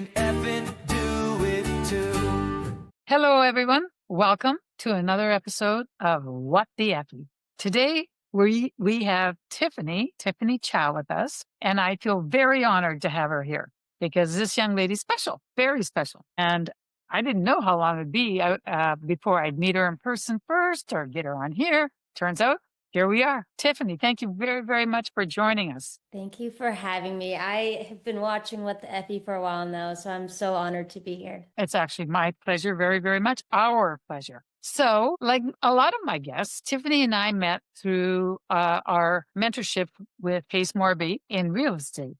can effing do it too. Hello, everyone. Welcome to another episode of What the Effie. Today, we have Tiffany Chau with us, and I feel very honored to have her here because this young lady's special, very special. And I didn't know how long it'd be before I'd meet her in person first or get her on here. Turns out, here we are. Tiffany, thank you very, very much for joining us. Thank you for having me. I have been watching What the Effie for a while now, so I'm so honored to be here. It's actually my pleasure, very, very much our pleasure. So, like a lot of my guests, Tiffany and I met through our mentorship with Pace Morby in real estate.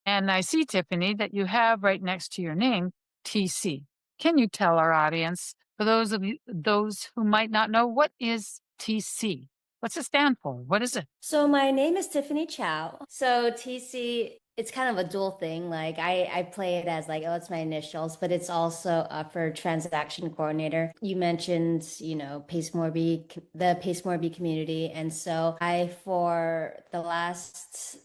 And I see, Tiffany, that you have right next to your name, TC. Can you tell our audience, for those who might not know, what is TC? What's it stand for? What is it? So my name is Tiffany Chau. So TC, it's kind of a dual thing. Like I play it as like, oh, it's my initials, but it's also for transaction coordinator. You mentioned, Pace Morby, the Pace Morby community. And so for the last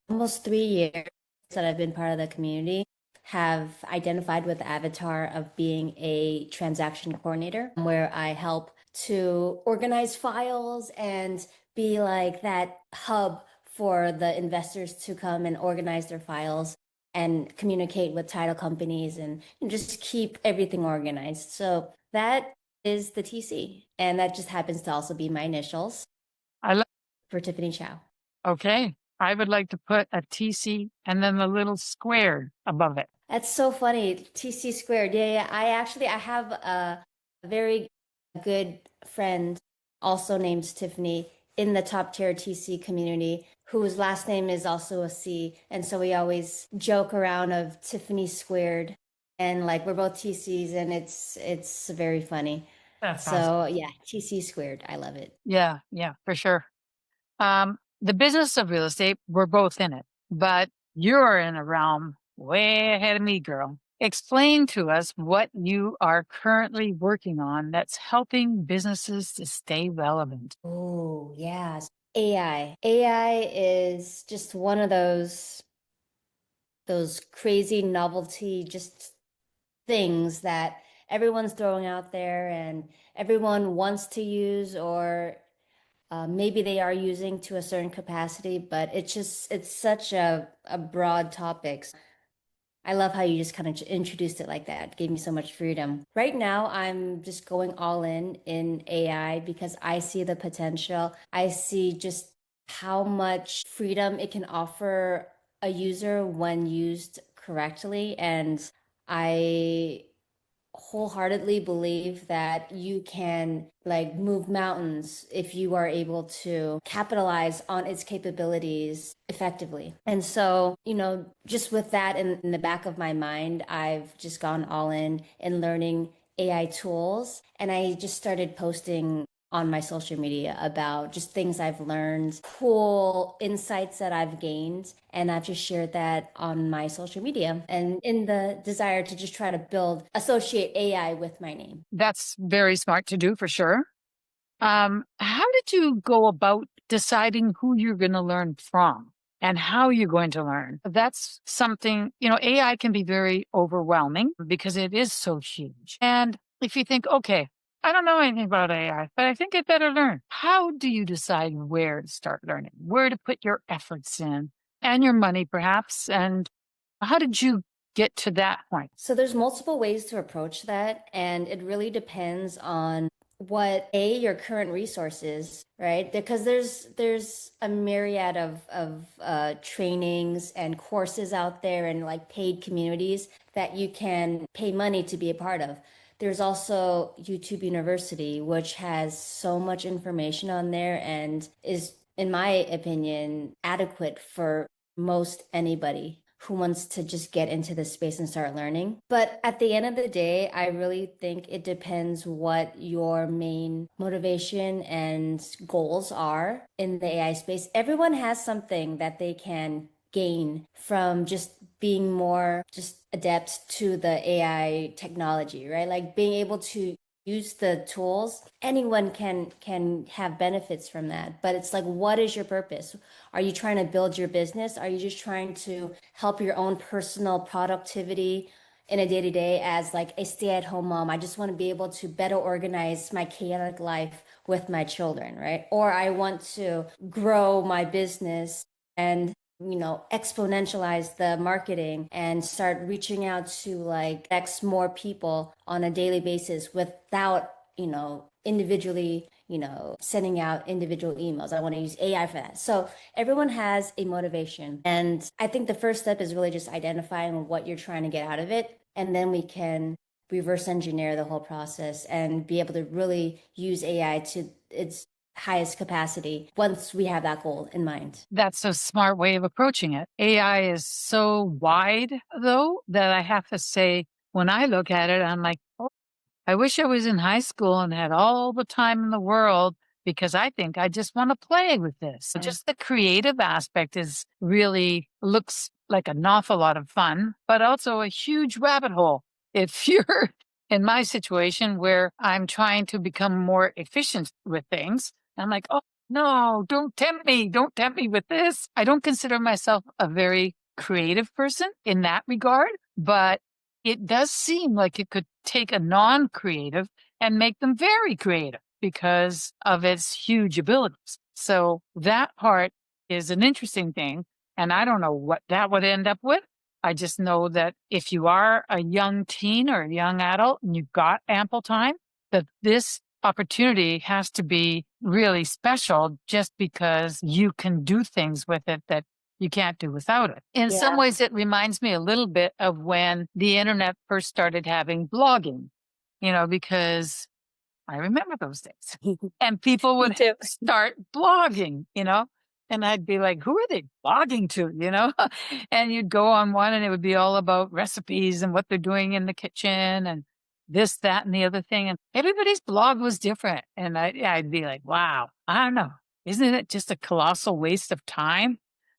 almost 3 years that I've been part of the community, have identified with the avatar of being a transaction coordinator, where I help to organize files and be like that hub for the investors to come and organize their files and communicate with title companies and just keep everything organized. So that is the TC. And that just happens to also be my initials for Tiffany Chau. Okay. I would like to put a TC and then the little square above it. That's so funny. TC squared. Yeah. I have a very good friend also named Tiffany in the top tier TC community, whose last name is also a C. And so we always joke around of Tiffany squared. And like we're both TCs and it's very funny. That's So awesome. yeah, TC squared. I love it. Yeah, for sure. The business of real estate, we're both in it, but you're in a realm way ahead of me, girl. Explain to us what you are currently working on that's helping businesses to stay relevant. Oh, yeah. AI. AI is just one of those crazy novelty just things that everyone's throwing out there and everyone wants to use or maybe they are using to a certain capacity, but it's such a broad topic. I love how you just kind of introduced it like that. It gave me so much freedom. Right now, I'm just going all in AI because I see the potential. I see just how much freedom it can offer a user when used correctly. And I wholeheartedly believe that you can like move mountains if you are able to capitalize on its capabilities effectively. And so, just with that in the back of my mind, I've just gone all in learning AI tools. And I just started posting on my social media about just things I've learned, cool insights that I've gained. And I've just shared that on my social media and in the desire to just try to associate AI with my name. That's very smart to do for sure. How did you go about deciding who you're going to learn from and how you're going to learn? That's something, AI can be very overwhelming because it is so huge. And if you think, okay, I don't know anything about AI, but I think I'd better learn. How do you decide where to start learning, where to put your efforts in and your money perhaps? And how did you get to that point? So there's multiple ways to approach that, and it really depends on what your current resources, right? Because there's a myriad of trainings and courses out there and like paid communities that you can pay money to be a part of. There's also YouTube University, which has so much information on there and is, in my opinion, adequate for most anybody who wants to just get into this space and start learning. But at the end of the day, I really think it depends what your main motivation and goals are in the AI space. Everyone has something that they can gain from just being more just adept to the AI technology, right? Like being able to use the tools, anyone can have benefits from that. But it's like, what is your purpose? Are you trying to build your business? Are you just trying to help your own personal productivity in a day-to-day as like a stay-at-home mom? I just want to be able to better organize my chaotic life with my children, right? Or I want to grow my business and exponentialize the marketing and start reaching out to like X more people on a daily basis without, individually, sending out individual emails. I want to use AI for that. So everyone has a motivation. And I think the first step is really just identifying what you're trying to get out of it. And then we can reverse engineer the whole process and be able to really use AI to its highest capacity once we have that goal in mind. That's a smart way of approaching it. AI is so wide, though, that I have to say, when I look at it, I'm like, oh, I wish I was in high school and had all the time in the world, because I think I just want to play with this. Yeah. Just the creative aspect is really looks like an awful lot of fun, but also a huge rabbit hole. If you're in my situation where I'm trying to become more efficient with things, I'm like, oh, no, don't tempt me. Don't tempt me with this. I don't consider myself a very creative person in that regard, but it does seem like it could take a non-creative and make them very creative because of its huge abilities. So that part is an interesting thing. And I don't know what that would end up with. I just know that if you are a young teen or a young adult and you've got ample time, that this opportunity has to be really special just because you can do things with it that you can't do without it. In some Yeah. ways, it reminds me a little bit of when the internet first started having blogging, because I remember those days. And people Me would too. start blogging, and I'd be like, who are they blogging to, And you'd go on one and it would be all about recipes and what they're doing in the kitchen and this, that, and the other thing. And everybody's blog was different. And I'd be like, wow, I don't know. Isn't it just a colossal waste of time?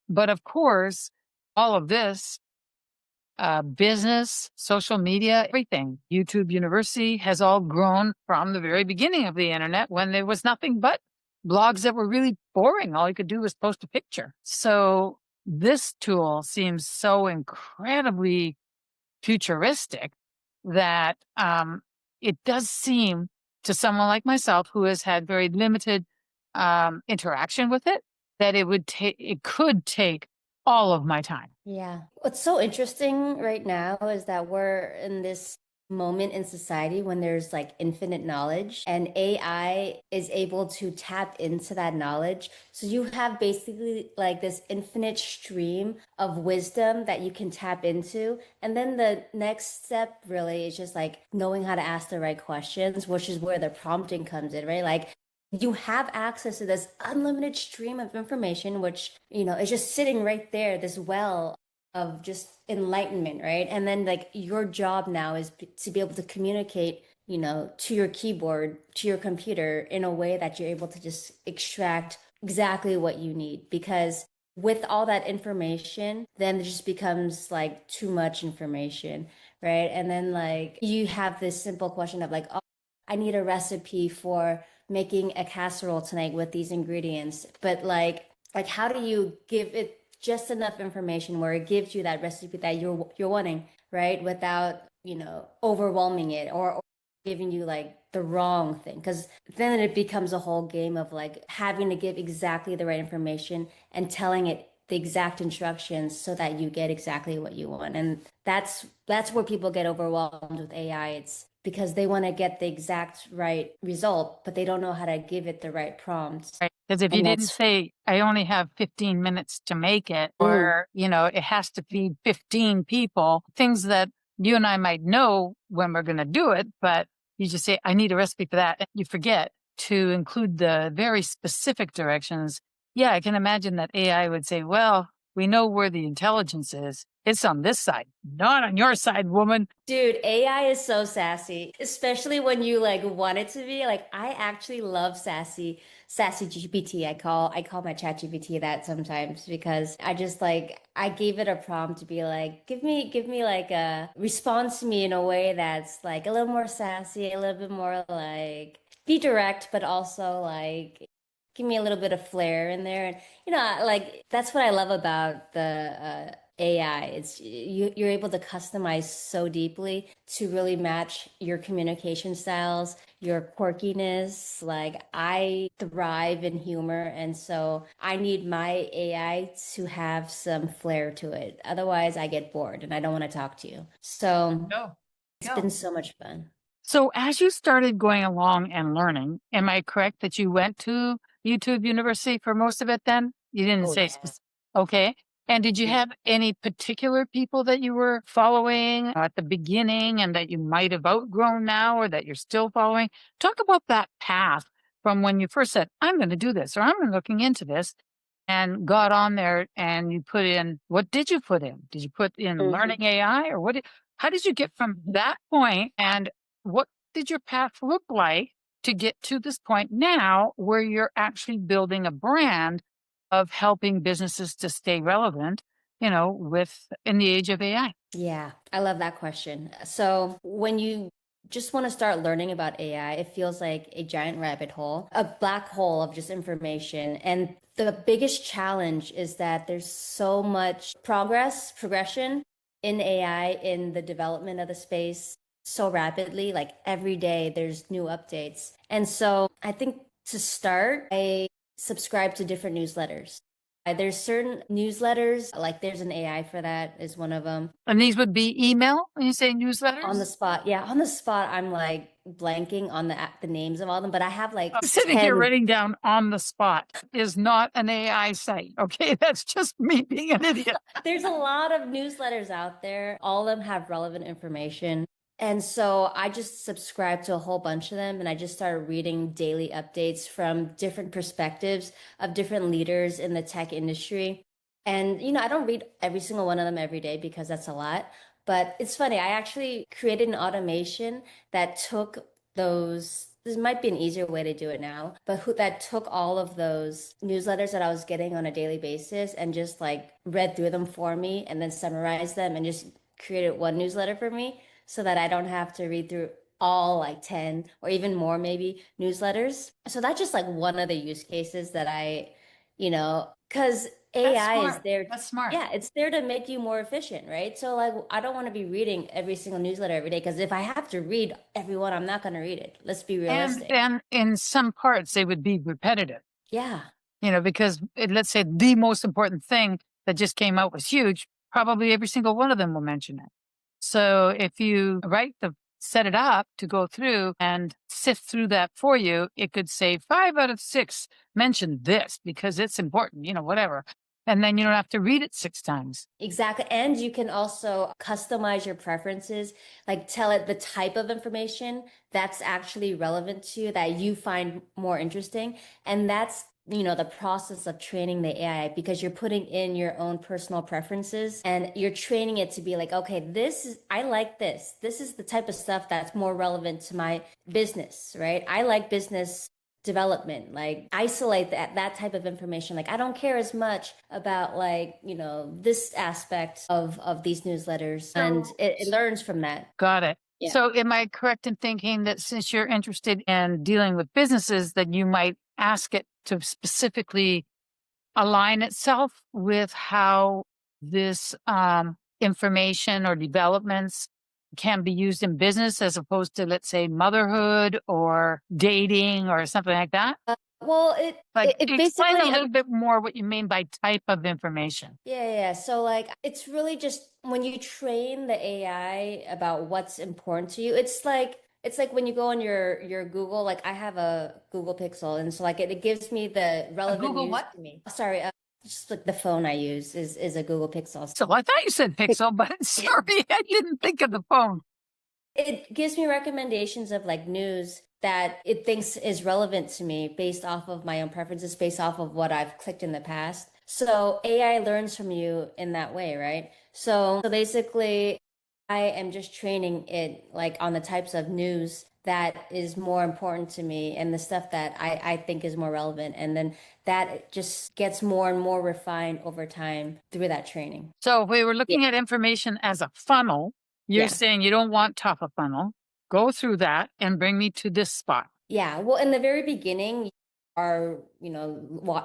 But of course, all of this business, social media, everything. YouTube University has all grown from the very beginning of the internet when there was nothing but blogs that were really boring. All you could do was post a picture. So this tool seems so incredibly futuristic that it does seem to someone like myself who has had very limited interaction with it that it could take all of my time. Yeah. What's so interesting right now is that we're in this moment in society when there's like infinite knowledge and AI is able to tap into that knowledge. So you have basically like this infinite stream of wisdom that you can tap into. And then the next step really is just like knowing how to ask the right questions, which is where the prompting comes in, right? Like you have access to this unlimited stream of information, which, is just sitting right there, this well of just enlightenment, right? And then like your job now is to be able to communicate, to your keyboard, to your computer in a way that you're able to just extract exactly what you need. Because with all that information, then it just becomes like too much information, right? And then like you have this simple question of like, oh, I need a recipe for making a casserole tonight with these ingredients. But like how do you give it just enough information where it gives you that recipe that you're wanting, right? Without, overwhelming it or giving you like the wrong thing. Because then it becomes a whole game of like having to give exactly the right information and telling it the exact instructions so that you get exactly what you want. And that's where people get overwhelmed with AI. It's because they want to get the exact right result, but they don't know how to give it the right prompts. Right. Because if you And didn't that's say, I only have 15 minutes to make it, or, it has to feed 15 people, things that you and I might know when we're going to do it, but you just say, I need a recipe for that. And you forget to include the very specific directions. Yeah, I can imagine that AI would say, well, we know where the intelligence is. It's on this side, not on your side, woman. Dude, AI is so sassy, especially when you like want it to be. Like I actually love sassy GPT. I call my chat GPT that sometimes because I just like I gave it a prompt to be like, give me like a response to me in a way that's like a little more sassy, a little bit more like be direct, but also like give me a little bit of flair in there. And like that's what I love about the AI. It's you're able to customize so deeply to really match your communication styles, your quirkiness. Like I thrive in humor, and so I need my AI to have some flair to it. Otherwise, I get bored and I don't want to talk to you. So No. it's been so much fun. So as you started going along and learning, am I correct that you went to YouTube University for most of it then? You didn't Oh say yeah. okay. And did you Yeah. have any particular people that you were following at the beginning and that you might have outgrown now or that you're still following? Talk about that path from when you first said, I'm going to do this or I'm looking into this and got on there and you put in, what did you put in? Did you put in learning AI or how did you get from that point and what did your path look like to get to this point now where you're actually building a brand of helping businesses to stay relevant, with in the age of AI? Yeah, I love that question. So, when you just want to start learning about AI, it feels like a giant rabbit hole, a black hole of just information. And the biggest challenge is that there's so much progression in AI in the development of the space so rapidly. Like every day, there's new updates. And so, I think to start, I subscribe to different newsletters. There's certain newsletters, like there's an AI for that is one of them. And these would be email when you say On the newsletters? spot, yeah, on the spot, I'm like blanking on the names of all them, but I have like I'm sitting here 10. writing down on the spot is not an AI site. Okay. That's just me being an idiot. There's a lot of newsletters out there. All of them have relevant information. And so I just subscribed to a whole bunch of them and I just started reading daily updates from different perspectives of different leaders in the tech industry. And, I don't read every single one of them every day because that's a lot. But it's funny, I actually created an automation that took this might be an easier way to do it now, but that took all of those newsletters that I was getting on a daily basis and just like read through them for me and then summarized them and just created one newsletter for me so that I don't have to read through all like 10 or even more maybe newsletters. So that's just like one of the use cases that because That's AI is smart. there. That's smart. Yeah, it's there to make you more efficient, right? So like I don't want to be reading every single newsletter every day because if I have to read every one, I'm not going to read it. Let's be And realistic. then in some parts, they would be repetitive. Yeah. Because let's say the most important thing that just came out was huge, probably every single one of them will mention it. So if you set it up to go through and sift through that for you, it could say 5 out of 6 mention this because it's important, whatever. And then you don't have to read it 6 times. Exactly. And you can also customize your preferences, like tell it the type of information that's actually relevant to you that you find more interesting. And that's, the process of training the AI because you're putting in your own personal preferences and you're training it to be like, okay, I like this. This is the type of stuff that's more relevant to my business, right? I like business development, like isolate that type of information. Like I don't care as much about like this aspect of these newsletters, and it learns from that. Got it. Yeah. So am I correct in thinking that since you're interested in dealing with businesses, that you might ask it to specifically align itself with how this information or developments can be used in business as opposed to, let's say, motherhood or dating or something like that? Well, it Like, it, it explain a basically little bit more what you mean by type of information. yeah. So like it's really just when you train the AI about what's important to you, it's like when you go on your Google, like I have a Google Pixel, and so like it gives me the A relevant Google news what? to me. Sorry, just like the phone I use is a Google Pixel. So I thought you said Pixel, but sorry, I didn't think of the phone. It gives me recommendations of like news that it thinks is relevant to me based off of my own preferences, based off of what I've clicked in the past. So AI learns from you in that way, right? So basically, I am just training it like on the types of news that is more important to me and the stuff that I think is more relevant. And then that just gets more and more refined over time through that training. So if we were Yeah. looking at information as a funnel, you're Yeah. saying you don't want top of funnel. Go through that and bring me to this spot. Yeah. Well, in the very beginning, you are,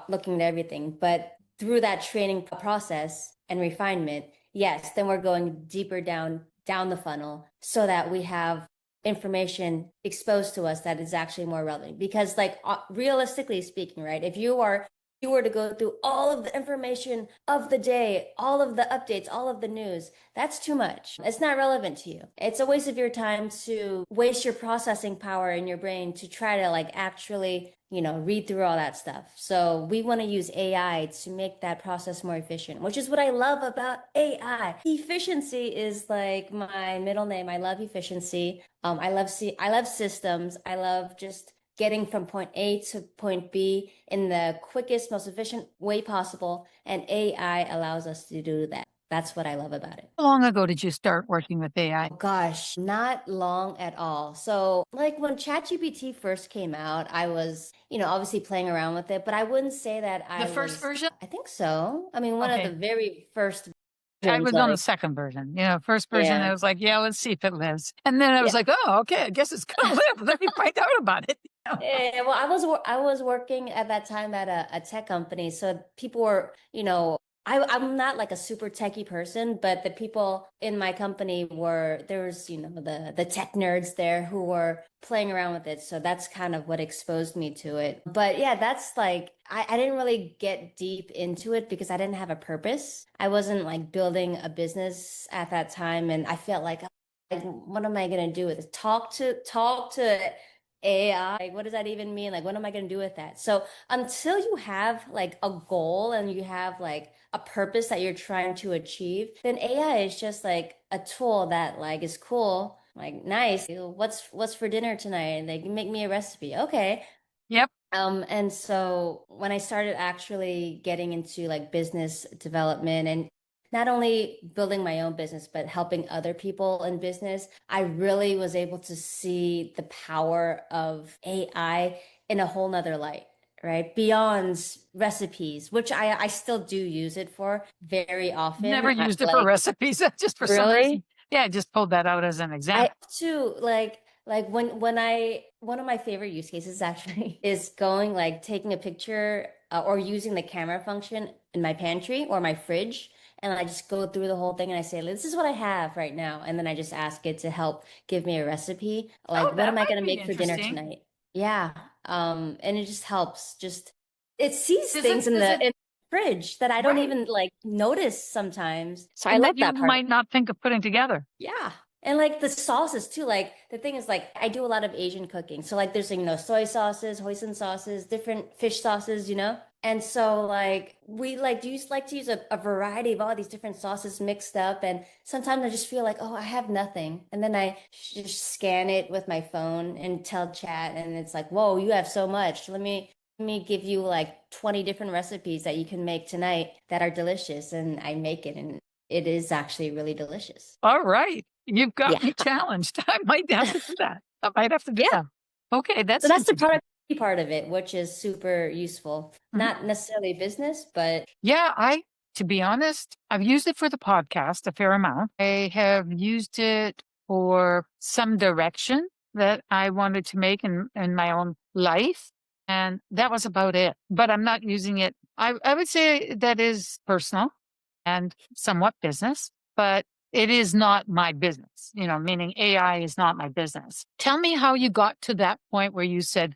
looking at everything, but through that training process and refinement, yes, then we're going deeper down the funnel so that we have information exposed to us that is actually more relevant. Because like realistically speaking, right? If you were to go through all of the information of the day, all of the updates, all of the news, that's too much. It's not relevant to you. It's a waste of your time to waste your processing power in your brain to try to like actually, read through all that stuff. So we want to use AI to make that process more efficient, which is what I love about AI. Efficiency is like my middle name. I love efficiency. I love systems. I love just getting from point A to point B in the quickest, most efficient way possible. And AI allows us to do that. That's what I love about it. How long ago did you start working with AI? Gosh, not long at all. So, like when ChatGPT first came out, I was, obviously playing around with it, but I wouldn't say that The first version? I think so. I mean, one of the Okay. very first I versions, was on the like, second version. First version, yeah. I was like, yeah, let's see if it lives. And then I was like, oh, okay, I guess it's going to live. Let me find out about it. Yeah, well, I was working at that time at a tech company, so people were, I'm not like a super techie person, but the people in my company were there was, the tech nerds there who were playing around with it, so that's kind of what exposed me to it. But yeah, that's like I didn't really get deep into it because I didn't have a purpose. I wasn't like building a business at that time, and I felt like what am I gonna do with it? Talk to AI, like what does that even mean? Like what am I going to do with that? So until you have like a goal and you have like a purpose that you're trying to achieve, then AI is just like a tool that like is cool, like nice. What's for dinner tonight? Like make me a recipe. Okay. Yep. And so when I started actually getting into like business development and not only building my own business, but helping other people in business, I really was able to see the power of AI in a whole nother light, right? Beyond recipes, which I still do use it for very often. Never used it for recipes, just for some Really? reason. Yeah, I just pulled that out as an I example. too like when I one of my favorite use cases actually is going like taking a picture or using the camera function in my pantry or my fridge and I just go through the whole thing and I say this is what I have right now and then I just ask it to help give me a recipe like Oh, what that am I might going to be make for dinner interesting. tonight. Yeah. And it just helps just it sees Is it, things in is it the fridge that I don't right? even like notice sometimes. So I And love that you that part. might not think of putting together. Yeah. And like the sauces too. Like the thing is like I do a lot of Asian cooking. So like there's soy sauces, hoisin sauces, different fish sauces. And so like we like do use like to use a variety of all these different sauces mixed up. And sometimes I just feel like, oh, I have nothing. And then I just scan it with my phone and tell chat and it's like, whoa, you have so much. Let me give you like 20 different recipes that you can make tonight that are delicious. And I make it and it is actually really delicious. All right. You've got Yeah. me challenged. I might have to do that. I might have to do Yeah. that. Okay, So that's that's the interesting. productivity part of it, which is super useful. Mhm. Not necessarily business, but Yeah, to be honest, I've used it for the podcast a fair amount. I have used it for some direction that I wanted to make in my own life. And that was about it. But I'm not using it. I would say that is personal and somewhat business, but it is not my business, meaning AI is not my business. Tell me how you got to that point where you said,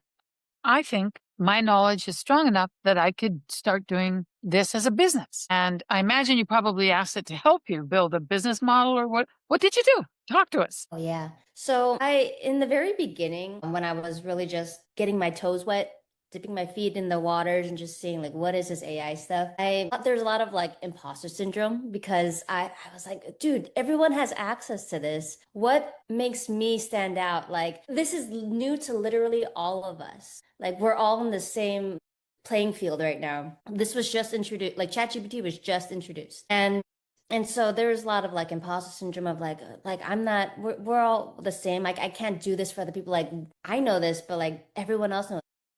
I think my knowledge is strong enough that I could start doing this as a business. And I imagine you probably asked it to help you build a business model or what did you do? Talk to us. oh yeah. So in the very beginning, when I was really just getting my toes wet, dipping my feet in the waters and just seeing like, what is this AI stuff? I thought there's a lot of like imposter syndrome because I was like, dude, everyone has access to this. What makes me stand out? Like, this is new to literally all of us. Like, we're all in the same playing field right now. This was just introduced, like ChatGPT was just introduced. And so there's a lot of like imposter syndrome of like I'm not, we're all the same. Like I can't do this for other people. Like I know this, but like everyone else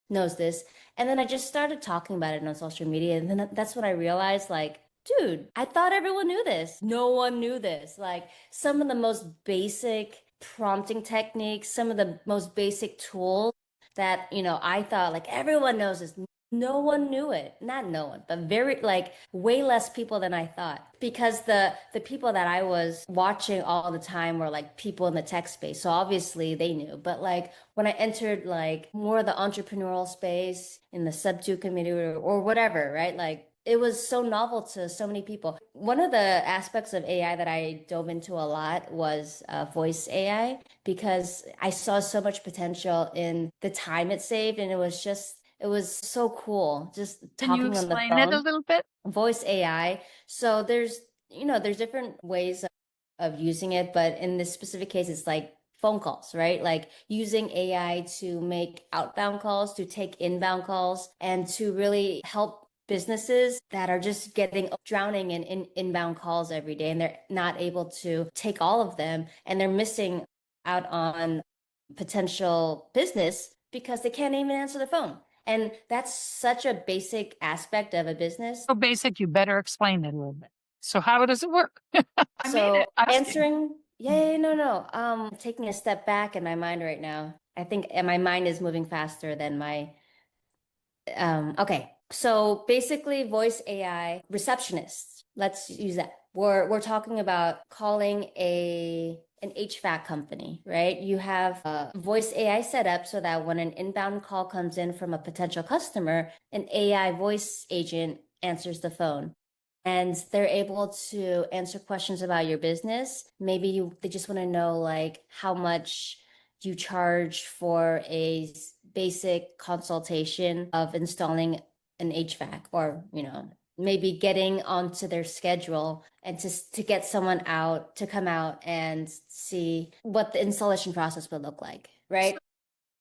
knows this. And then I just started talking about it on social media. And then that's when I realized like, dude, I thought everyone knew this. No one knew this. Like some of the most basic prompting techniques, some of the most basic tools that, I thought like everyone knows this. No one knew it. Not no one, but very like way less people than I thought. Because the people that I was watching all the time were like people in the tech space. So obviously they knew. But like when I entered like more of the entrepreneurial space in the sub-2 community or whatever, right? Like it was so novel to so many people. One of the aspects of AI that I dove into a lot was voice AI because I saw so much potential in the time it saved, and it was so cool just Can you talking on the explain it a phone. little bit? Voice AI. So there's different ways of using it, but in this specific case, it's like phone calls, right? Like using AI to make outbound calls, to take inbound calls, and to really help businesses that are just getting drowning in inbound calls every day, and they're not able to take all of them, and they're missing out on potential business because they can't even answer the phone. And that's such a basic aspect of a business. So basic, you better explain it a little bit. So how does it work? I made So it asking. answering, yeah, no. Taking a step back in my mind right now. I think and my mind is moving faster than my okay. So basically voice AI receptionists. Let's use that. We're talking about calling an HVAC company, right? You have a voice AI set up so that when an inbound call comes in from a potential customer, an AI voice agent answers the phone. And they're able to answer questions about your business. Maybe they just want to know like how much you charge for a basic consultation of installing an HVAC, or, maybe getting onto their schedule and to get someone out to come out and see what the installation process would look like, right?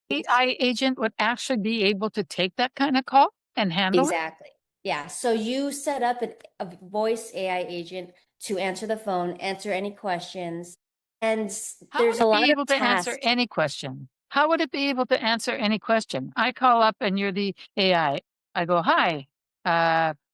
AI agent would actually be able to take that kind of call and handle it? Exactly. Yeah. So you set up a voice AI agent to answer the phone, answer any questions, and How would there's a it be lot of able to answer tasks. any question? How would it be able to answer any question? I call up and you're the AI. I go, hi,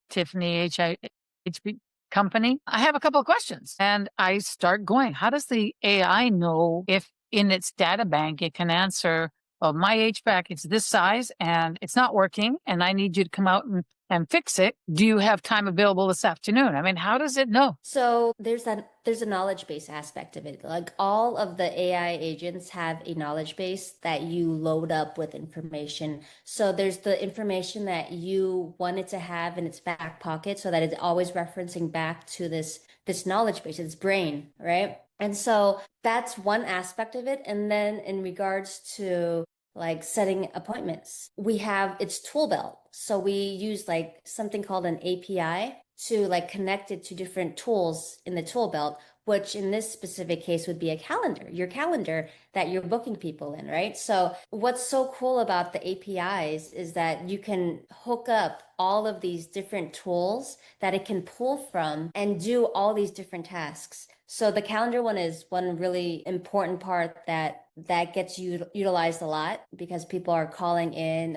Tiffany HB company. I have a couple of questions. And I start going, how does the AI know if in its data bank it can answer, well, my HVAC, it's this size and it's not working and I need you to come out and fix it. Do you have time available this afternoon? I mean, how does it know? So there's a knowledge base aspect of it. Like all of the AI agents have a knowledge base that you load up with information. So there's the information that you want it to have in its back pocket so that it's always referencing back to this knowledge base, its brain, right? And so that's one aspect of it. And then in regards to like setting appointments, we have its tool belt. So we use like something called an API to like connect it to different tools in the tool belt, which in this specific case would be a calendar, your calendar that you're booking people in, right? So what's so cool about the APIs is that you can hook up all of these different tools that it can pull from and do all these different tasks. So the calendar one is one really important part that gets utilized a lot because people are calling in.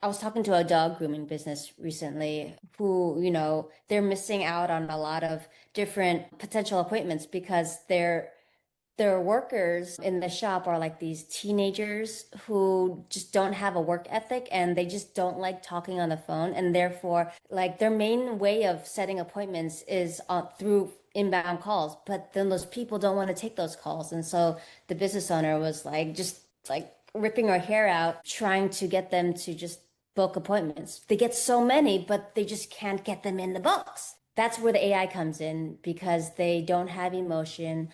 I was talking to a dog grooming business recently who, they're missing out on a lot of different potential appointments because their workers in the shop are like these teenagers who just don't have a work ethic and they just don't like talking on the phone. And therefore, like their main way of setting appointments is through inbound calls. But then those people don't want to take those calls. And so the business owner was like, just like ripping her hair out, trying to get them to just book appointments. They get so many, but they just can't get them in the books. That's where the AI comes in because they don't have emotion.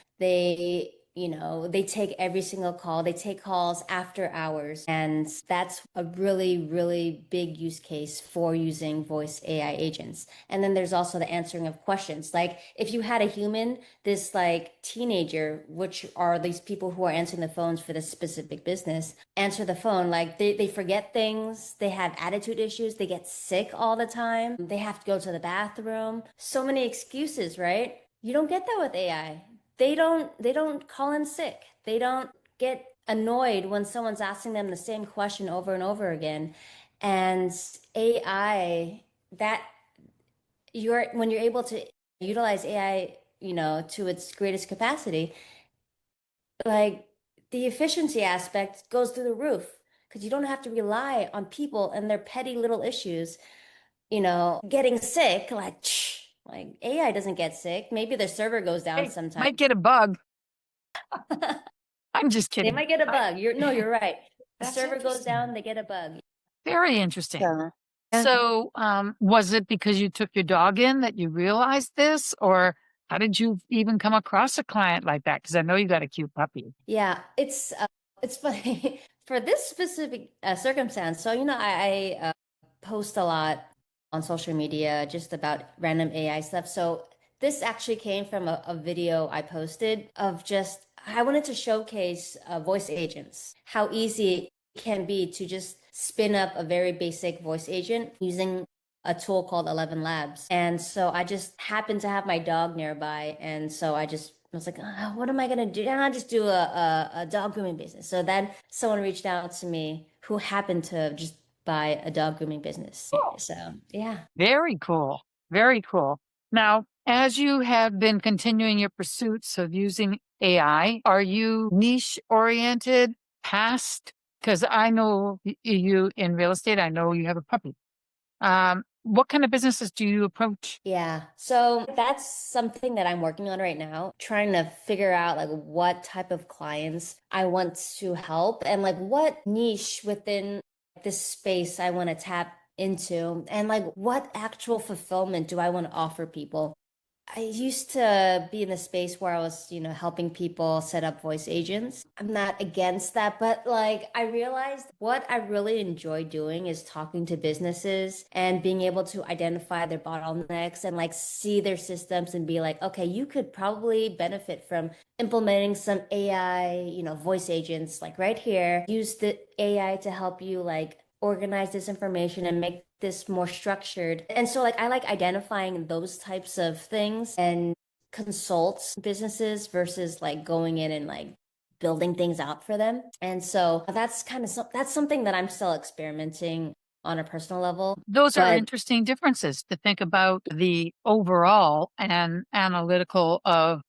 they take every single call. They take calls after hours. And that's a really, really big use case for using voice AI agents. And then there's also the answering of questions. Like if you had a human, this like teenager, which are these people who are answering the phones for this specific business, answer the phone, like they forget things, they have attitude issues, they get sick all the time, they have to go to the bathroom. So many excuses, right? You don't get that with AI. They don't call in sick. They don't get annoyed when someone's asking them the same question over and over again. And AI, that when you're able to utilize AI, to its greatest capacity, like the efficiency aspect goes through the roof because you don't have to rely on people and their petty little issues, getting sick, like AI doesn't get sick. Maybe the server goes down Hey, sometimes. might get a bug. I'm just They kidding. might get a bug. You're right. The That's server goes interesting. down, they get a bug. Very interesting. So, yeah. So, was it because you took your dog in that you realized this, or how did you even come across a client like that? Because I know you got a cute puppy. Yeah, it's funny for this specific circumstance. So, I post a lot on social media just about random AI stuff. So this actually came from a video I posted of just I wanted to showcase voice agents, how easy it can be to just spin up a very basic voice agent using a tool called 11 Labs. And so I just happened to have my dog nearby. And so I just was like, what am I going to do? And I'll just do a dog grooming business. So then someone reached out to me who happened to just buy a dog grooming business. So, yeah. Very cool. Very cool. Now, as you have been continuing your pursuits of using AI, are you niche oriented past? Because I know you in real estate, I know you have a puppy. What kind of businesses do you approach? Yeah. So that's something that I'm working on right now, trying to figure out like what type of clients I want to help and like what niche within this space I want to tap into and like what actual fulfillment do I want to offer people. I used to be in a space where I was, helping people set up voice agents. I'm not against that, but like I realized what I really enjoy doing is talking to businesses and being able to identify their bottlenecks and like see their systems and be like, okay, you could probably benefit from implementing some AI, voice agents like right here. Use the AI to help you like organize this information and make this more structured. And so like I like identifying those types of things and consult businesses versus like going in and like building things out for them. And so that's something that I'm still experimenting on a personal level. Those are But interesting differences to think about the overall and analytical of,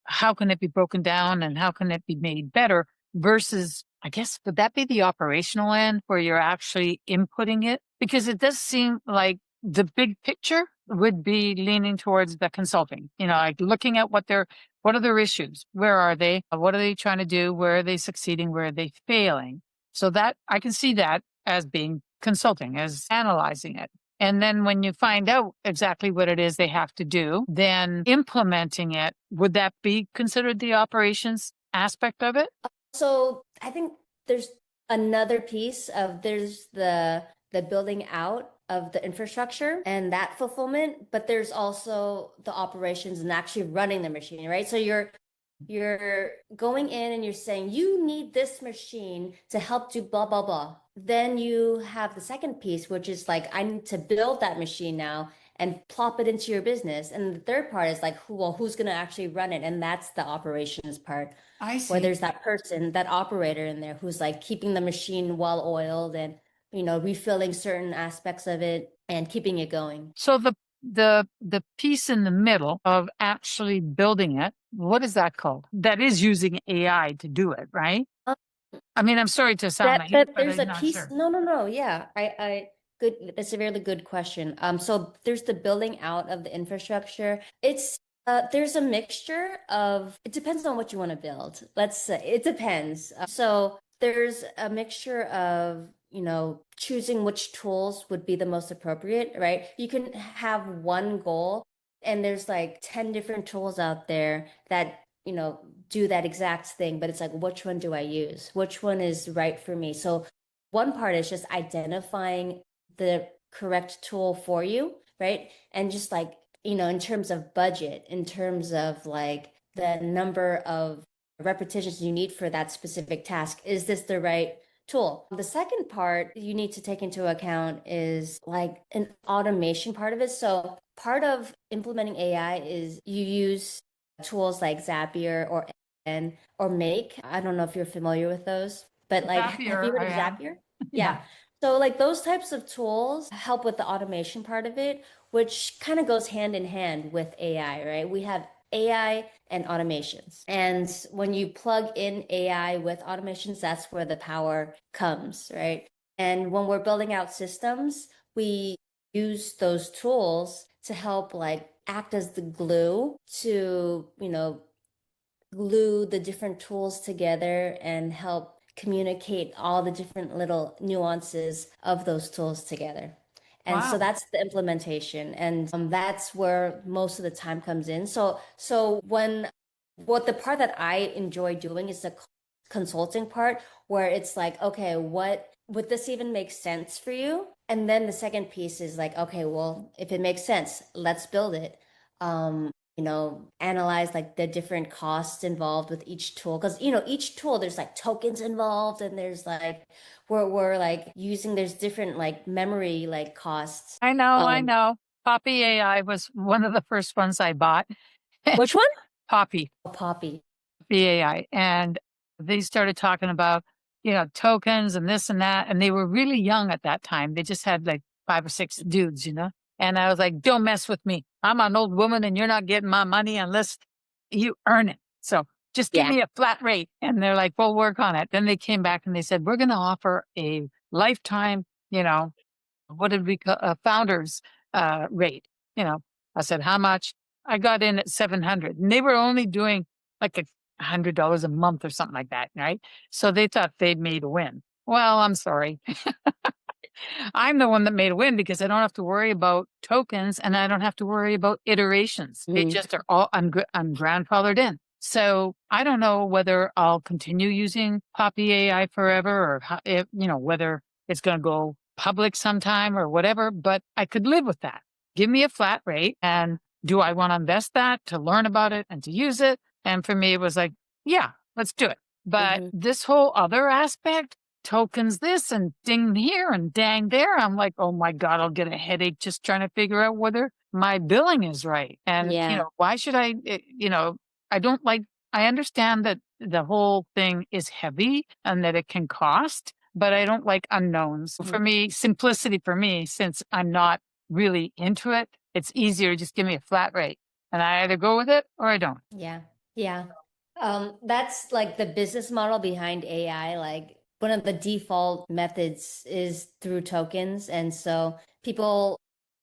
how can it be broken down and how can it be made better versus, I guess, would that be the operational end where you're actually inputting it? Because it does seem like the big picture would be leaning towards the consulting, like looking at what are their issues? Where are they? What are they trying to do? Where are they succeeding? Where are they failing? So that I can see that as being consulting, as analyzing it. And then when you find out exactly what it is they have to do, then implementing it, would that be considered the operations aspect of it? so I think there's another piece of there's the building out of the infrastructure and that fulfillment, but there's also the operations and actually running the machine, right? So you're going in and you're saying you need this machine to help do blah blah blah. Then you have the second piece, which is like I need to build that machine now and plop it into your business. And the third part is like who's going to actually run it? And that's the operations part I where see. there's that person, that operator in there who's like keeping the machine well oiled and refilling certain aspects of it and keeping it going. So the piece in the middle of actually building it, what is that called? That is using AI to do it, right? I mean, I'm sorry to sound naive, That but there's I'm a not piece. sure. No, yeah. I good. That's a really good question. So there's the building out of the infrastructure. It's there's a mixture of, it depends on what you want to build. Let's say it depends. So there's a mixture of, choosing which tools would be the most appropriate, right? You can have one goal and there's like 10 different tools out there that do that exact thing, but it's like, which one do I use? Which one is right for me? So one part is just identifying the correct tool for you, right? And just like, in terms of budget, in terms of like the number of repetitions you need for that specific task, is this the right tool? The second part you need to take into account is like an automation part of it. So part of implementing AI is you use tools like Zapier or Make. I don't know if you're familiar with those, but like, have you Happier heard I of am. Zapier? Yeah. Yeah. So like those types of tools help with the automation part of it, which kind of goes hand in hand with AI, right? We have AI and automations. And when you plug in AI with automations, that's where the power comes, right? And when we're building out systems, we use those tools to help like act as the glue to, glue the different tools together and help communicate all the different little nuances of those tools together. And so Wow. that's the implementation, and that's where most of the time comes in. So when what the part that I enjoy doing is the consulting part, where it's like, okay, what would this even make sense for you? And then the second piece is like, okay, well, if it makes sense, let's build it. Analyze like the different costs involved with each tool. Because, each tool, there's like tokens involved, and there's like, we're like using, there's different like memory like costs. I know, I know. Poppy AI was one of the first ones I bought. Which one? Poppy. Oh, Poppy. The AI. And they started talking about, tokens and this and that. And they were really young at that time. They just had like 5 or 6 dudes, And I was like, don't mess with me. I'm an old woman and you're not getting my money unless you earn it. So just give Yeah. me a flat rate. And they're like, we'll work on it. Then they came back and they said, we're going to offer a lifetime, what did we call a founder's rate? I said, how much? I got in at 700 and they were only doing like $100 a month or something like that. Right. So they thought they'd made a win. Well, I'm sorry. I'm the one that made a win because I don't have to worry about tokens and I don't have to worry about iterations. They Mm. just are all, I'm grandfathered in. So I don't know whether I'll continue using Poppy AI forever or whether it's going to go public sometime or whatever, but I could live with that. Give me a flat rate. And do I want to invest that to learn about it and to use it? And for me, it was like, yeah, let's do it. But Hmm. this whole other aspect, tokens this and ding here and dang there. I'm like, oh my God, I'll get a headache just trying to figure out whether my billing is right. And, Yeah. why should I don't like, I understand that the whole thing is heavy and that it can cost, but I don't like unknowns. For Mhm. me, simplicity for me, since I'm not really into it, it's easier to just give me a flat rate and I either go with it or I don't. Yeah. Yeah. That's like the business model behind AI. Like one of the default methods is through tokens. And so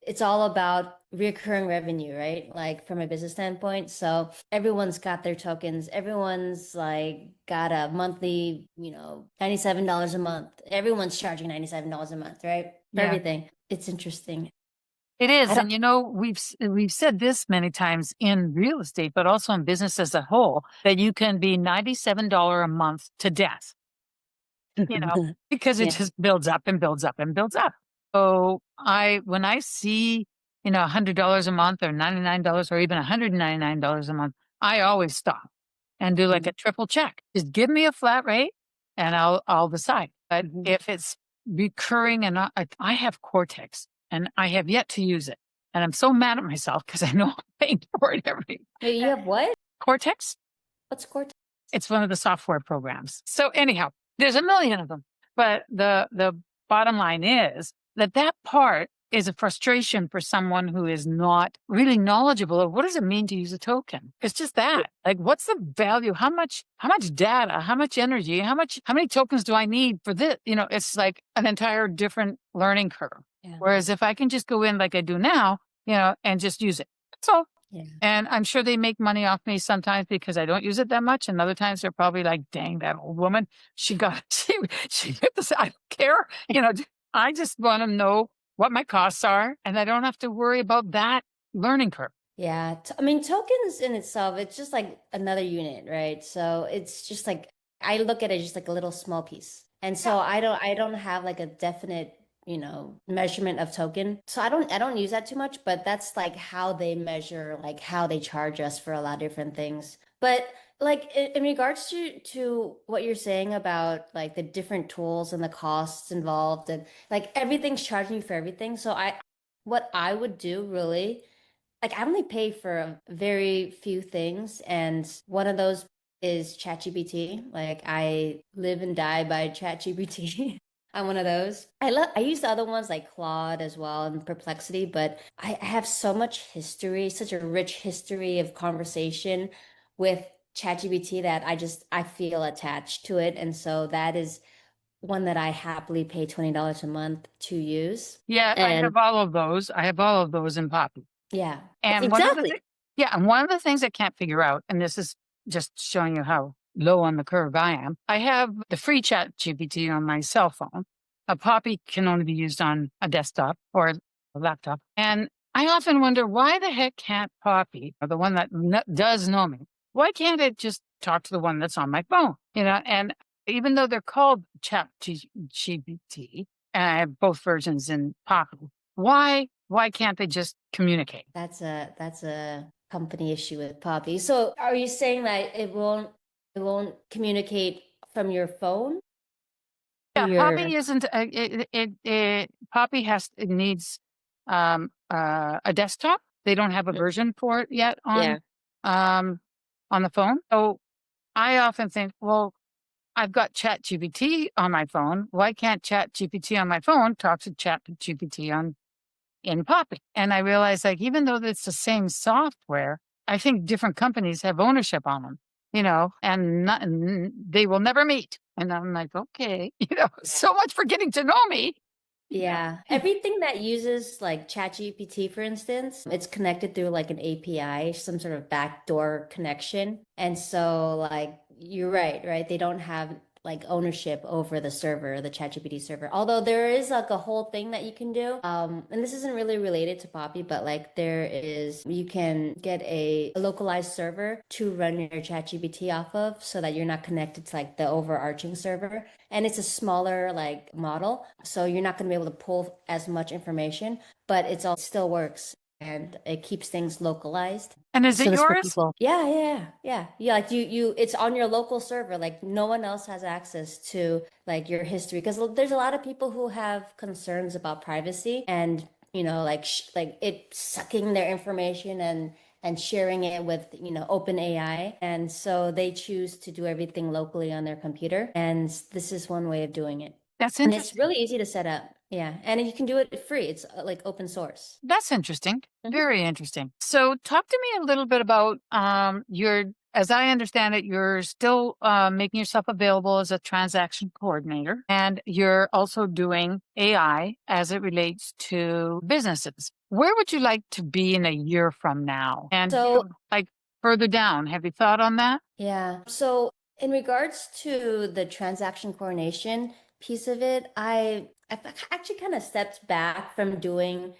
it's all about recurring revenue, right? Like from a business standpoint. So everyone's got their tokens. Everyone's like got a monthly, $97 a month. Everyone's charging $97 a month, right? For Yeah. everything. It's interesting. It I is, don't, and we've said this many times in real estate, but also in business as a whole, that you can be $97 a month to death, because it yeah. just builds up and builds up and builds up. So when I see, $100 a month or $99 or even $199 a month, I always stop and do like a triple check. Just give me a flat rate and I'll decide. But Mhm. if it's recurring and I have Cortex and I have yet to use it. And I'm so mad at myself because I know I'm paying for it every Wait, you have what? Cortex. What's Cortex? It's one of the software programs. So anyhow, there's a million of them. But the bottom line is that part is a frustration for someone who is not really knowledgeable of what does it mean to use a token. It's just that. Like what's the value? How much data, how much energy, how many tokens do I need for this? It's like an entire different learning curve. Yeah. Whereas if I can just go in like I do now, and just use it. That's all. Yeah. And I'm sure they make money off me sometimes because I don't use it that much. And other times they're probably like, dang, that old woman, she hit this. I don't care. I just want to know what my costs are and I don't have to worry about that learning curve. Yeah. I mean, tokens in itself, it's just like another unit, right? So it's just like I look at it just like a little small piece. And so I don't have like a definite, measurement of token. So I don't use that too much, but that's like how they measure, like how they charge us for a lot of different things. But like in regards to what you're saying about like the different tools and the costs involved and like everything's charging you for everything. So what I would do really, like I only pay for very few things, and one of those is ChatGPT. Like I live and die by ChatGPT. I'm one of those. I use the other ones like Claude as well and Perplexity, but I have so much history, such a rich history of conversation with ChatGPT that I feel attached to it. And so that is one that I happily pay $20 a month to use. Yeah, I And have all of those. I have all of those in Poppy. yeah, And one of the exactly. things, yeah, and one of the things I can't figure out, and this is just showing you how low on the curve I am. I have the free chat GPT on my cell phone. A Poppy can only be used on a desktop or a laptop. And I often wonder why the heck can't Poppy, or the one that does know me, why can't it just talk to the one that's on my phone? And even though they're called chat GPT, and I have both versions in Poppy, why can't they just communicate? That's a company issue with Poppy. So are you saying that it won't communicate from your phone to Yeah, your Poppy isn't. Poppy it needs a desktop. They don't have a version for it yet yeah. um, on the phone. So I often think, well, I've got Chat GPT on my phone. Why can't Chat GPT on my phone talk to Chat GPT on in Poppy? And I realized, like, even though it's the same software, I think different companies have ownership on them, and they will never meet. And I'm like, okay, so much for getting to know me. You know. Yeah. Everything that uses like ChatGPT, for instance, it's connected through like an API, some sort of backdoor connection. And so like you're right, right? They don't have like ownership over the server, the ChatGPT server. Although there is like a whole thing that you can do. And this isn't really related to Poppy, but like you can get a localized server to run your ChatGPT off of so that you're not connected to like the overarching server, and it's a smaller like model, so you're not going to be able to pull as much information, but still works and it keeps things localized. And is So it this for yours? people. Yeah, yeah. Like it's on your local server. Like no one else has access to like your history because there's a lot of people who have concerns about privacy and like like it sucking their information and sharing it with open AI, and so they choose to do everything locally on their computer, and this is one way of doing it, That's and it's interesting. really easy to set up. Yeah, and you can do it free. It's like open source. That's interesting. Mhm. Very interesting. So, talk to me a little bit about your. As I understand it, you're still making yourself available as a transaction coordinator, and you're also doing AI as it relates to businesses. Where would you like to be in a year from now? And So like further down, have you thought on that? yeah. So in regards to the transaction coordination piece of it, I've actually kind of stepped back from doing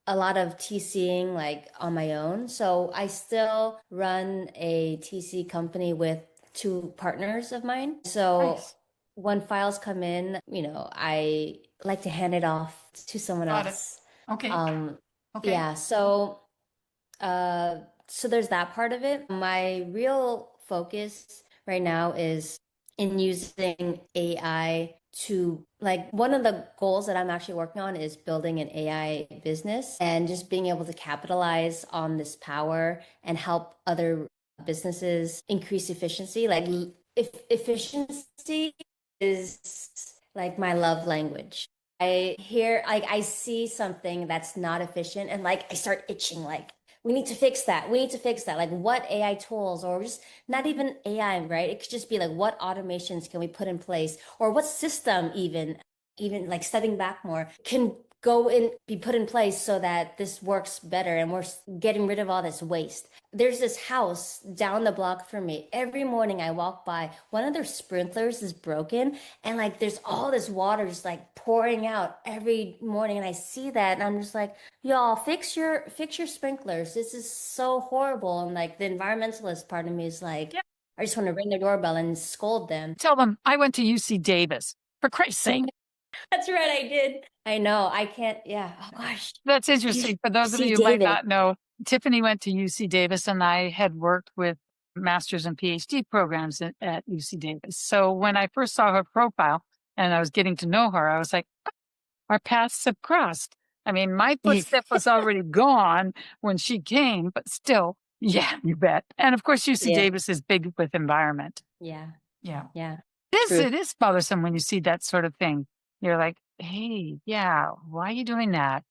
a lot of TCing like on my own. So I still run a TC company with two partners of mine. So Nice. when files come in, I like to hand it off to someone Got it. else. Okay. Um, Okay. yeah, so there's that part of it. My real focus right now is in using AI to like one of the goals that I'm actually working on is building an AI business and just being able to capitalize on this power and help other businesses increase efficiency. Like if efficiency is like my love language. I see something that's not efficient and like I start itching like we need to fix that. We need to fix that. Like what AI tools or just not even AI, right? It could just be like what automations can we put in place or what system even like stepping back more can go in, be put in place so that this works better and we're getting rid of all this waste. There's this house down the block from me. Every morning I walk by, one of their sprinklers is broken, and like there's all this water just like pouring out every morning. And I see that and I'm just like, y'all fix your sprinklers. This is so horrible. And like the environmentalist part of me is like, Yeah. I just want to ring their doorbell and scold them. Tell them I went to UC Davis, for Christ's sake. That's right, I did. I know. I can't. Yeah. Oh gosh. That's interesting. For those of UC you who might Davis. not know, Tiffany went to UC Davis, and I had worked with master's and PhD programs at UC Davis. So when I first saw her profile and I was getting to know her, I was like, "Oh, our paths have crossed." I mean, my footstep was already gone when she came, but still, yeah, you bet. And of course, UC Yeah. Davis is big with environment. Yeah. Yeah. Yeah. This True. it is bothersome when you see that sort of thing. You're like, hey, yeah, why are you doing that?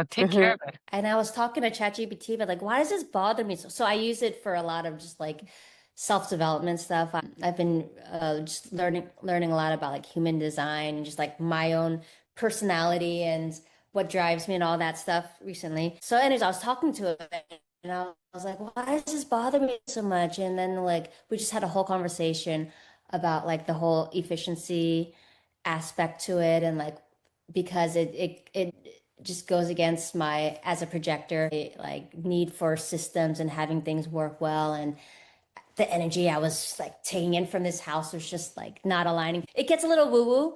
Take care of it. And I was talking to ChatGPT, but like, why does this bother me? So I use it for a lot of just like self-development stuff. I've been just learning a lot about like human design and just like my own personality and what drives me and all that stuff recently. So anyways, I was talking to it and I was like, why does this bother me so much? And then like we just had a whole conversation about like the whole efficiency aspect to it, and like because it just goes against my, as a projector, like need for systems and having things work well, and the energy I was like taking in from this house was just like not aligning. It gets a little woo woo,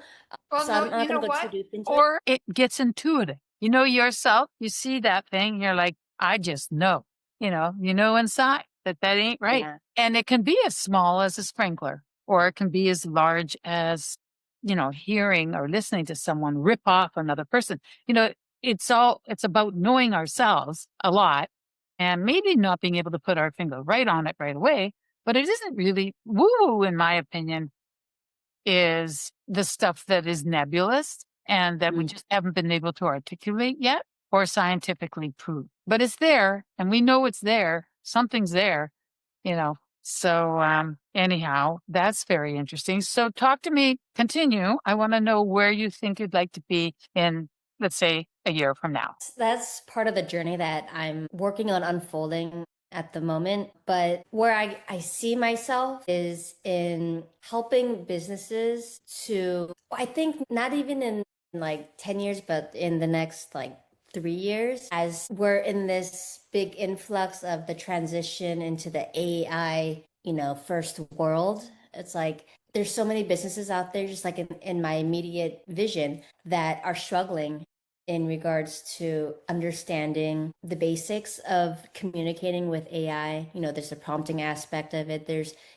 Well, so no, I'm not you going know to go what? too deep into it. Or it gets intuitive. You know yourself, you see that thing, you're like, I just know, inside that ain't right. Yeah. And it can be as small as a sprinkler, or it can be as large as, hearing or listening to someone rip off another person. It's about knowing ourselves a lot and maybe not being able to put our finger right on it right away, but it isn't really woo woo, in my opinion, is the stuff that is nebulous and that we Mm. just haven't been able to articulate yet or scientifically prove. But it's there, and we know it's there. Something's there, you know. So anyhow, that's very interesting. So talk to me, continue. I want to know where you think you'd like to be in, let's say, a year from now. That's part of the journey that I'm working on unfolding at the moment. But where I see myself is in helping businesses to, I think not even in like 10 years, but in the next like 3 years, as we're in this big influx of the transition into the AI, first world. It's like there's so many businesses out there, just like in my immediate vision, that are struggling in regards to understanding the basics of communicating with AI. There's a prompting aspect of it.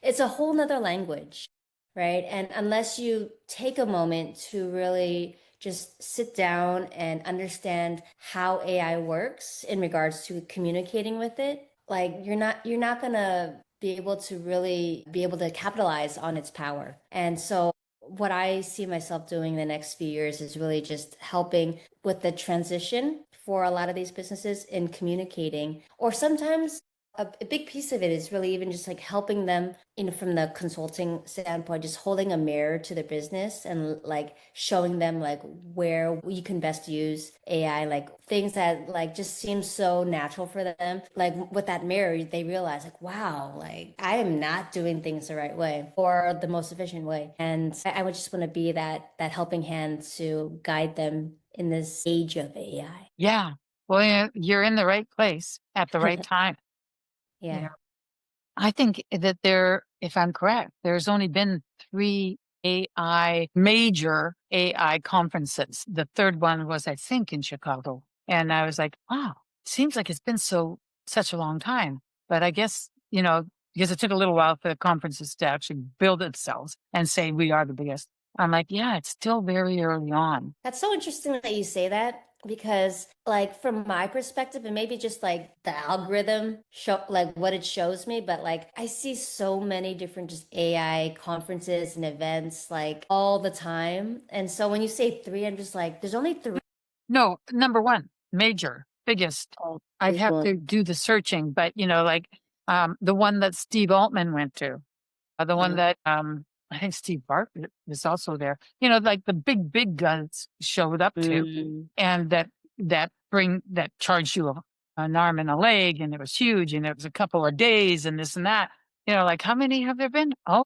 It's a whole nother language, right? And unless you take a moment to really just sit down and understand how AI works in regards to communicating with it, like you're not gonna be able to really be able to capitalize on its power. And so what I see myself doing the next few years is really just helping with the transition for a lot of these businesses in communicating. Or sometimes a big piece of it is really even just like helping them, from the consulting standpoint, just holding a mirror to their business and like showing them like where you can best use AI, like things that like just seem so natural for them. Like with that mirror, they realize like, wow, like I am not doing things the right way or the most efficient way. And I would just want to be that helping hand to guide them in this age of AI. Yeah. Well, you're in the right place at the right time. Yeah. I think that if I'm correct, there's only been 3 major AI conferences. The third one was, I think, in Chicago. And I was like, wow, seems like it's been such a long time. But I guess, because it took a little while for the conferences to actually build themselves and say we are the biggest. I'm like, yeah, it's still very early on. That's so interesting that you say that, because like from my perspective, and maybe just like the algorithm show like what it shows me, but like I see so many different just AI conferences and events like all the time. And so when you say three, I'm just like, there's only three. No, number one, major, biggest. Oh, I'd big have one. to do the searching, but like the one that Steve Altman went to, the one that I think Steve Bartlett is also there. You know, like the big guns showed up too, Mm. and that charged you an arm and a leg, and it was huge, and it was a couple of days, and this and that. You know, like how many have there been? Oh,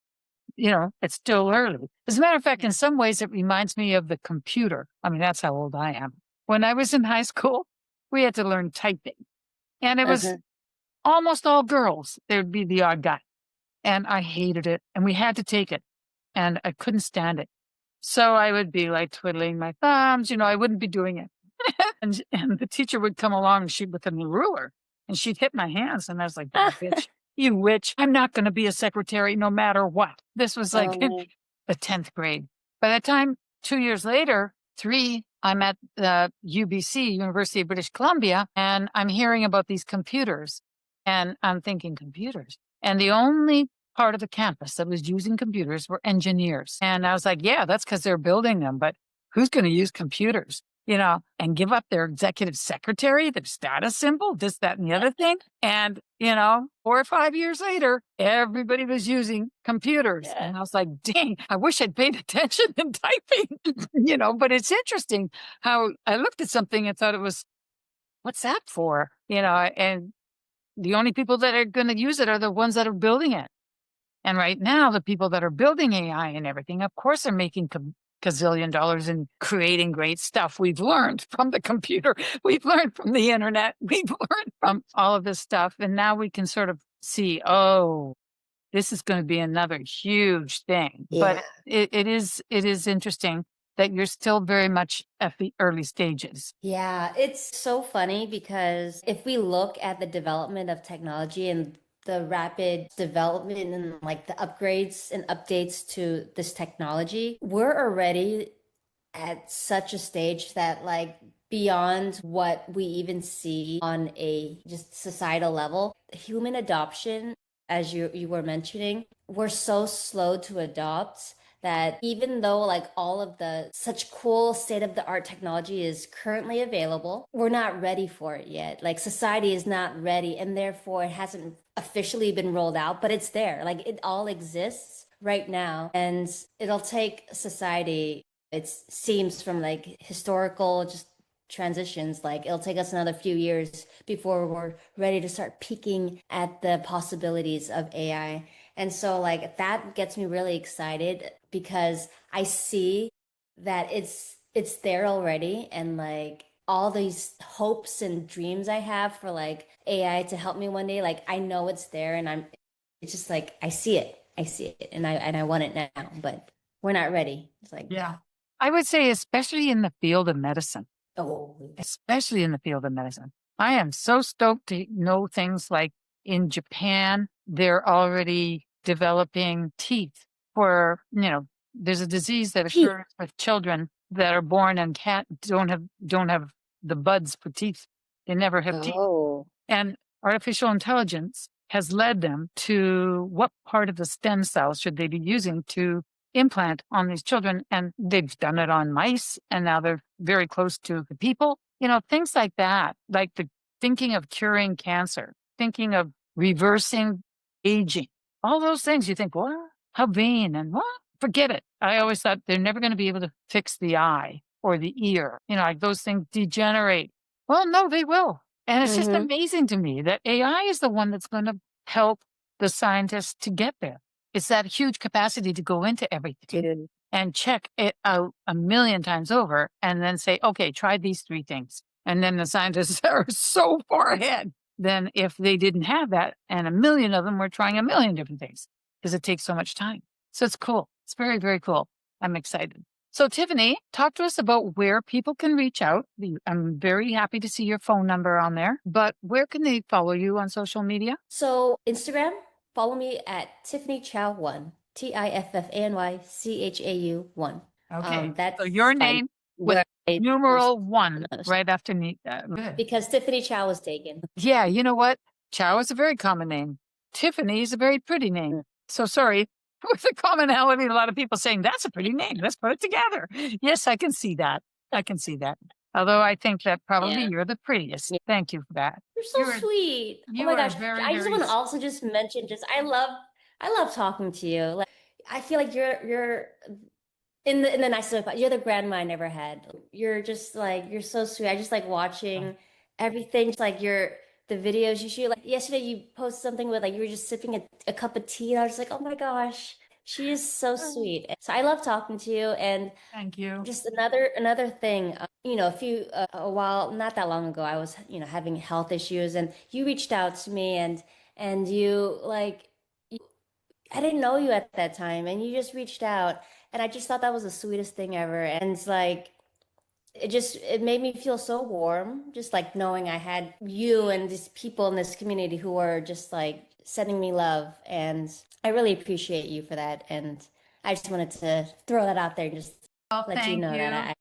you know, it's still early. As a matter of fact, in some ways, it reminds me of the computer. I mean, that's how old I am. When I was in high school, we had to learn typing, and it was Uh-huh. almost all girls. There would be the odd guy, and I hated it, and we had to take it, and I couldn't stand it. So I would be like twiddling my thumbs, you know, I wouldn't be doing it. And the teacher would come along and she with a ruler and she'd hit my hands. And I was like, "You bitch, you witch, I'm not going to be a secretary no matter what." This was like in Oh, the 10th grade. By the time 2 years later, three, I'm at the UBC, University of British Columbia, and I'm hearing about these computers. And I'm thinking, computers. And the only part of the campus that was using computers were engineers. And I was like, yeah, that's because they're building them, but who's going to use computers? You know, and give up their executive secretary, their status symbol, this, that, and the other thing. And, you know, 4 or 5 years later, everybody was using computers. yeah. And I was like, dang, I wish I'd paid attention in typing, you know, but it's interesting how I looked at something and thought it was, what's that for? You know, and the only people that are going to use it are the ones that are building it. And right now, the people that are building AI and everything, of course, are making gazillion dollars and creating great stuff. We've learned from the computer, we've learned from the internet, we've learned from all of this stuff. And now we can sort of see, oh, this is going to be another huge thing. Yeah. But it is interesting that you're still very much at the early stages. Yeah, it's so funny because if we look at the development of technology and the rapid development and like the upgrades and updates to this technology, we're already at such a stage that like beyond what we even see on a just societal level, human adoption, as you were mentioning, we're so slow to adopt that even though like all of the such cool state of the art technology is currently available, we're not ready for it yet. Like society is not ready and therefore it hasn't officially been rolled out, but it's there. Like it all exists right now and it'll take society, it seems, from like historical just transitions, like it'll take us another few years before we're ready to start peeking at the possibilities of AI. And so like that gets me really excited because I see that it's there already and like all these hopes and dreams I have for like AI to help me one day, like I know it's there and it's just like I see it. I see it and I want it now, but we're not ready. It's like, Yeah. I would say, especially in the field of medicine. oh, Especially in the field of medicine. I am so stoked to know things like in Japan, they're already developing teeth for, you know, there's a disease that teeth. occurs with children that are born and can't, don't have the buds for teeth. They never have teeth. Oh, And artificial intelligence has led them to what part of the stem cells should they be using to implant on these children. And they've done it on mice, and now they're very close to the people. You know, things like that, like the thinking of curing cancer, thinking of reversing aging, all those things. You think, what? How vain and what? Forget it. I always thought they're never going to be able to fix the eye or the ear. You know, like those things degenerate. Well, no, they will. And it's just mm-hmm. amazing to me that AI is the one that's going to help the scientists to get there. It's that huge capacity to go into everything Dude. and check it out a million times over and then say, okay, try these three things. And then the scientists are so far ahead than if they didn't have that. And a million of them were trying a million different things because it takes so much time. So it's cool. It's very, very cool. I'm excited. So, Tiffany, talk to us about where people can reach out. I'm very happy to see your phone number on there, but where can they follow you on social media? So Instagram, follow me at Tiffany Chau 1, TiffanyChau 1. Okay. So That's your like name with where I post numeral one the most right after me. Good. because Tiffany Chau was taken. Yeah, you know what? Chow is a very common name. Tiffany is a very pretty name. So sorry, with the commonality, a lot of people saying that's a pretty name. Let's put it together. Yes, I can see that. I can see that. Although I think that probably Yeah. you're the prettiest. Yeah. Thank you for that. You're so You're- sweet. Oh You my are gosh. very, I just very want to also just mention just I love talking to you. Like I feel like you're in the nicest way. You're the grandma I never had. You're just like you're so sweet. I just like watching everything. Just like the videos you shoot. Like yesterday, you posted something with like you were just sipping a cup of tea, and I was just like, oh my gosh, she is so sweet. So I love talking to you. And Thank you. just another thing. A while not that long ago, I was having health issues, and you reached out to me, and you like. I didn't know you at that time, and you just reached out, and I just thought that was the sweetest thing ever. And it's like it made me feel so warm, just like knowing I had you and these people in this community who were just like sending me love, and I really appreciate you for that. And I just wanted to throw that out there and just Oh, let you thank know that you. I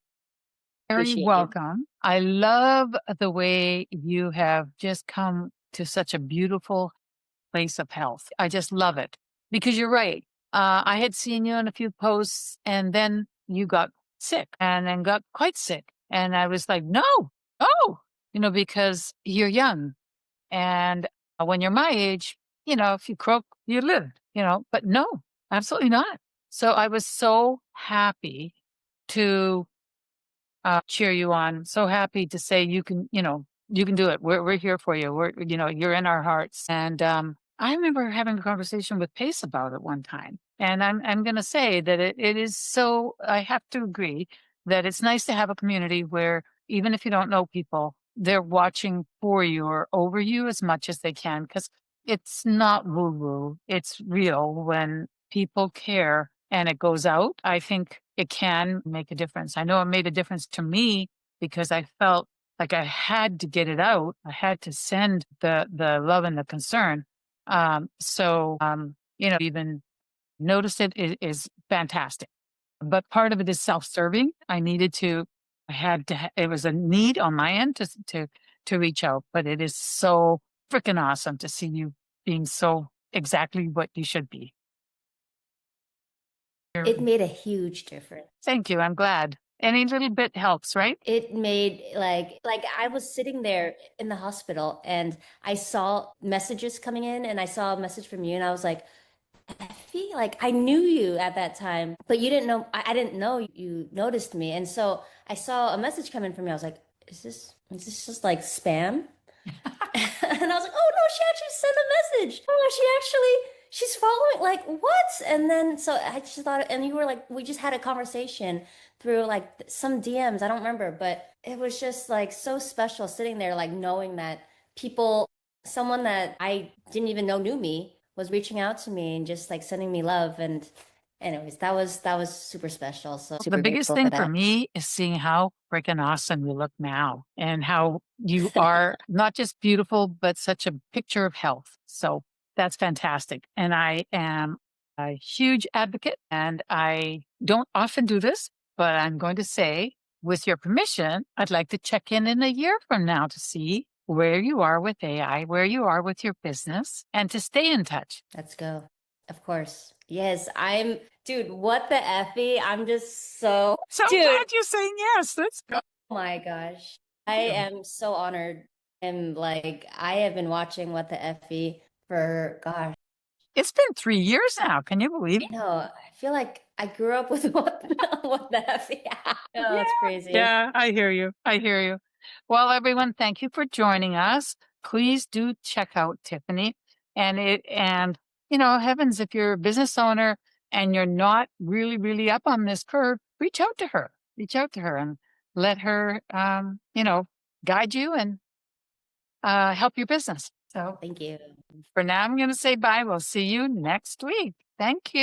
Very appreciate you. welcome. I love the way you have just come to such a beautiful place of health. I just love it because you're right. I had seen you in a few posts and then you got sick and then got quite sick. And I was like, no, oh, because you're young. And when you're my age, if you croak, you live, but no, absolutely not. So I was so happy to cheer you on. So happy to say you can do it. We're here for you. You're in our hearts. And I remember having a conversation with Pace about it one time. And I'm going to say that it is so. I have to agree that it's nice to have a community where even if you don't know people, they're watching for you or over you as much as they can because it's not woo woo. It's real when people care and it goes out. I think it can make a difference. I know it made a difference to me because I felt like I had to get it out. I had to send the love and the concern. Even notice it is fantastic. But part of it is self-serving. I had to, it was a need on my end to reach out, but it is so freaking awesome to see you being so exactly what you should be. It made a huge difference. Thank you. I'm glad. Any little bit helps, right? It made like I was sitting there in the hospital, and I saw messages coming in, and I saw a message from you, and I was like, I feel like I knew you at that time, but you didn't know. I didn't know you noticed me, and so I saw a message come in from you. I was like, is this just like spam? And I was like, oh no, she actually sent a message. Oh, she's following, like, what? And then, so I just thought, and you were like, we just had a conversation through like some DMs. I don't remember, but it was just like so special sitting there, like knowing that someone that I didn't even know knew me was reaching out to me and just like sending me love. And anyways, that was super special. So The super biggest grateful for thing for that. me is seeing how freaking awesome you look now and how you are not just beautiful, but such a picture of health. So that's fantastic. And I am a huge advocate and I don't often do this, but I'm going to say, with your permission, I'd like to check in a year from now to see where you are with AI, where you are with your business, and to stay in touch. Let's go. Of course. Yes, dude, what the effie? I'm just so, So dude, glad you're saying yes. Let's go. oh my gosh. I am so honored. And like, I have been watching What the Effie for, gosh, It's been 3 years now. Can you believe it? I feel like I grew up with what the Effie. Oh, Yeah. it's crazy. Yeah, I hear you. I hear you. Well, everyone, thank you for joining us. Please do check out Tiffany. And heavens, if you're a business owner and you're not really, really up on this curve, reach out to her. Reach out to her and let her, guide you and help your business. So Thank you. for now, I'm going to say bye. We'll see you next week. Thank you.